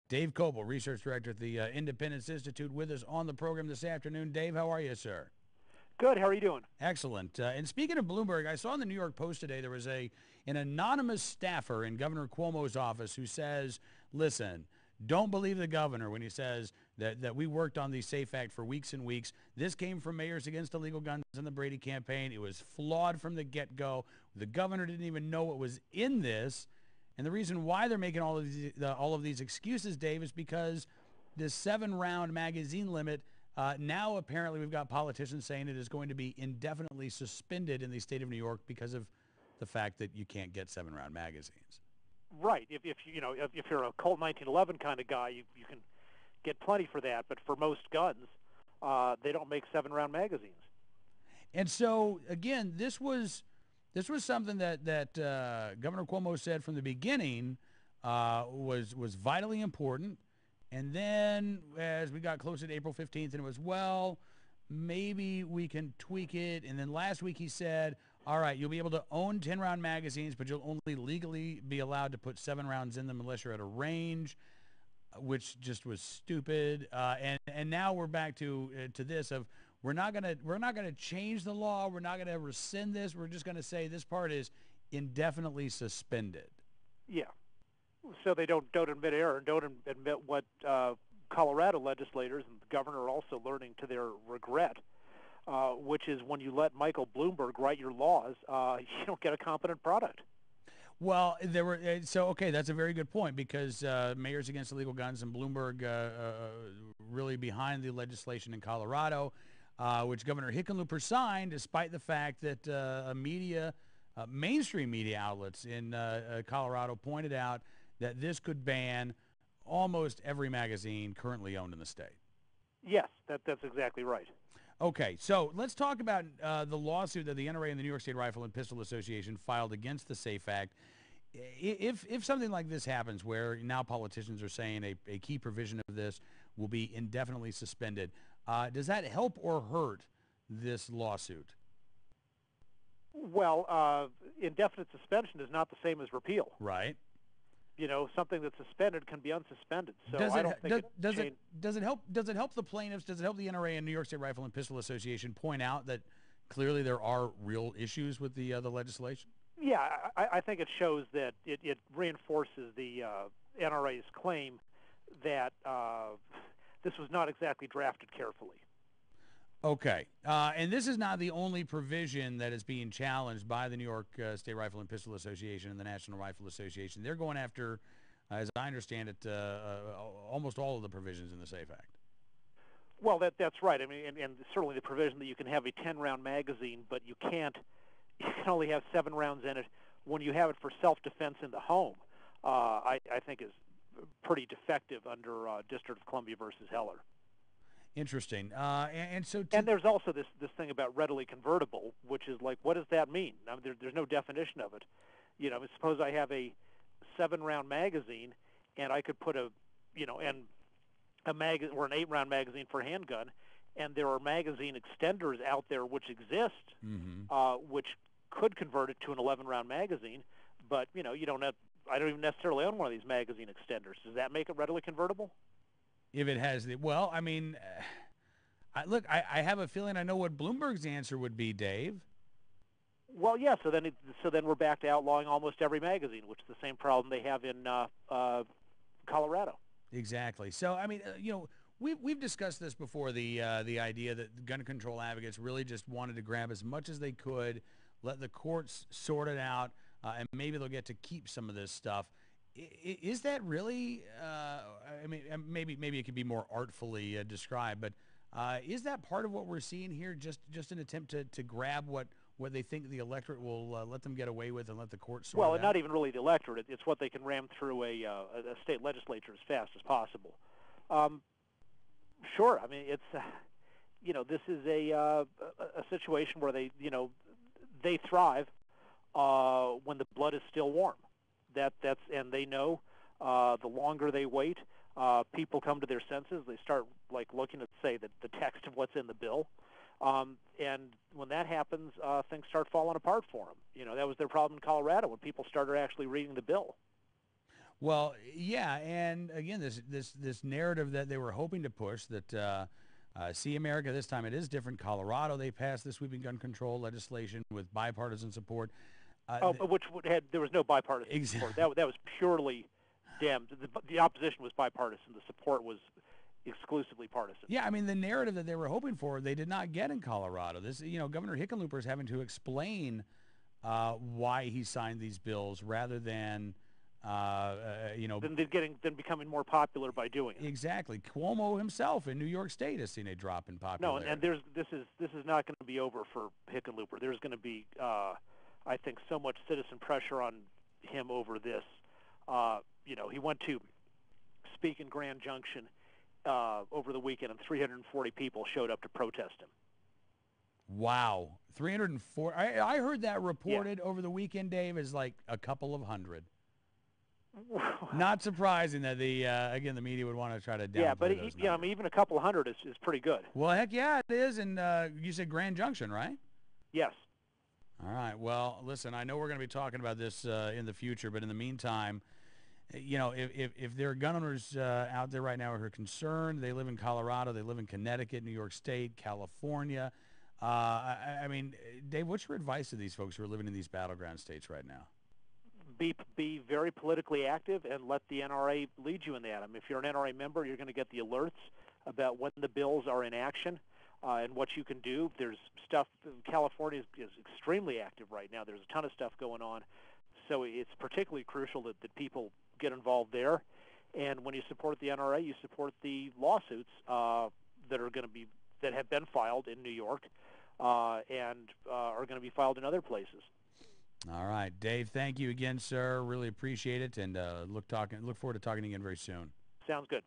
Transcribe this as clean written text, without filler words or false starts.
Dave Kopel, Research Director at the Independence Institute, with us on the program this afternoon. Dave, how are you, sir? Good. How are you doing? Excellent. And speaking of Bloomberg, I saw in the New York Post today there was an anonymous staffer in Governor Cuomo's office who says, listen, don't believe the governor when he says that we worked on the SAFE Act for weeks and weeks. This came from Mayors Against Illegal Guns in the Brady campaign. It was flawed from the get-go. The governor didn't even know what was in this. And the reason why they're making all of these excuses, Dave, is because this 7-round magazine limit, now apparently we've got politicians saying it is going to be indefinitely suspended in the state of New York because of the fact that you can't get 7-round magazines. Right. If you're a Colt 1911 kind of guy, you can get plenty for that. But for most guns, they don't make 7-round magazines. And so again, this was something that Governor Cuomo said from the beginning was vitally important. And then as we got closer to April 15th, and it was, well, maybe we can tweak it. And then last week he said, all right, you'll be able to own 10-round magazines, but you'll only legally be allowed to put 7 rounds in them unless you're at a range, which just was stupid. And now we're back to this of we're not gonna change the law. We're not gonna rescind this. We're just gonna say this part is indefinitely suspended. Yeah. So they don't admit error and don't admit what Colorado legislators and the governor are also learning to their regret, which is when you let Michael Bloomberg write your laws, you don't get a competent product. Well, okay, that's a very good point because Mayors Against Illegal Guns and Bloomberg really behind the legislation in Colorado, which Governor Hickenlooper signed, despite the fact that mainstream media outlets in Colorado pointed out that this could ban almost every magazine currently owned in the state. Yes, that's exactly right. Okay, so let's talk about the lawsuit that the NRA and the New York State Rifle and Pistol Association filed against the SAFE Act. If something like this happens, where now politicians are saying a key provision of this will be indefinitely suspended, does that help or hurt this lawsuit? Well, indefinite suspension is not the same as repeal. Right. Something that's suspended can be unsuspended. So I don't think does it help the plaintiffs? Does it help the NRA and New York State Rifle and Pistol Association point out that clearly there are real issues with the legislation? Yeah, I think it shows that it reinforces the NRA's claim that this was not exactly drafted carefully. Okay, and this is not the only provision that is being challenged by the New York State Rifle and Pistol Association and the National Rifle Association. They're going after, as I understand it, almost all of the provisions in the SAFE Act. Well, that's right. I mean, and certainly the provision that you can have a 10-round magazine, but you can only have 7 rounds in it when you have it for self-defense in the home, I think is pretty defective under District of Columbia versus Heller. Interesting. And there's also this thing about readily convertible, which is like, what does that mean? I mean, there's no definition of it. Suppose I have a 7-round magazine, and I could put or an 8-round magazine for a handgun, and there are magazine extenders out there which exist, which could convert it to an 11-round magazine, but you don't have. I don't even necessarily own one of these magazine extenders. Does that make it readily convertible? If it has I mean, I have a feeling I know what Bloomberg's answer would be, Dave. Well, yeah. So then we're back to outlawing almost every magazine, which is the same problem they have in Colorado. Exactly. So I mean, we've discussed this before. The idea that gun control advocates really just wanted to grab as much as they could, let the courts sort it out, and maybe they'll get to keep some of this stuff. Is that really? I mean, maybe it could be more artfully described, but is that part of what we're seeing here? Just an attempt to grab what they think the electorate will let them get away with and let the courts sort it out? Well, not even really the electorate. It's what they can ram through a state legislature as fast as possible. Sure. I mean, it's this is a situation where they thrive when the blood is still warm. And they know the longer they wait, people come to their senses. They start looking at, say, the text of what's in the bill, and when that happens, things start falling apart for them. That was their problem in Colorado when people started actually reading the bill. Well, yeah, and again, this narrative that they were hoping to push that see America this time it is different. Colorado, they passed the sweeping gun control legislation with bipartisan support. Oh, but there was no bipartisan support. Exactly. That was purely Dem. The opposition was bipartisan. The support was exclusively partisan. Yeah, I mean the narrative that they were hoping for, they did not get in Colorado. This, Governor Hickenlooper is having to explain why he signed these bills rather than, Then becoming more popular by doing it. exactly. Cuomo himself in New York State has seen a drop in No, popularity. and this is not going to be over for Hickenlooper. There's going to be, I think, so much citizen pressure on him over this. He went to speak in Grand Junction over the weekend, and 340 people showed up to protest him. Wow, 304. I heard that reported over the weekend, Dave, is like a couple of hundred. Not surprising that the media would want to try to downplay Yeah, but those numbers. I mean, even a couple of hundred is pretty good. Well, heck yeah, it is. And you said Grand Junction, right? Yes. All right. Well, listen, I know we're going to be talking about this in the future, but in the meantime, if there are gun owners out there right now who are concerned, they live in Colorado, they live in Connecticut, New York State, California. I mean, Dave, what's your advice to these folks who are living in these battleground states right now? Be very politically active and let the NRA lead you in that. I mean, if you're an NRA member, you're going to get the alerts about when the bills are in action and what you can do. There's stuff. California is extremely active right now. There's a ton of stuff going on. So it's particularly crucial that people get involved there. And when you support the NRA, you support the lawsuits that have been filed in New York and are going to be filed in other places. All right, Dave, thank you again, sir. Really appreciate it, and look forward to talking again very soon. Sounds good.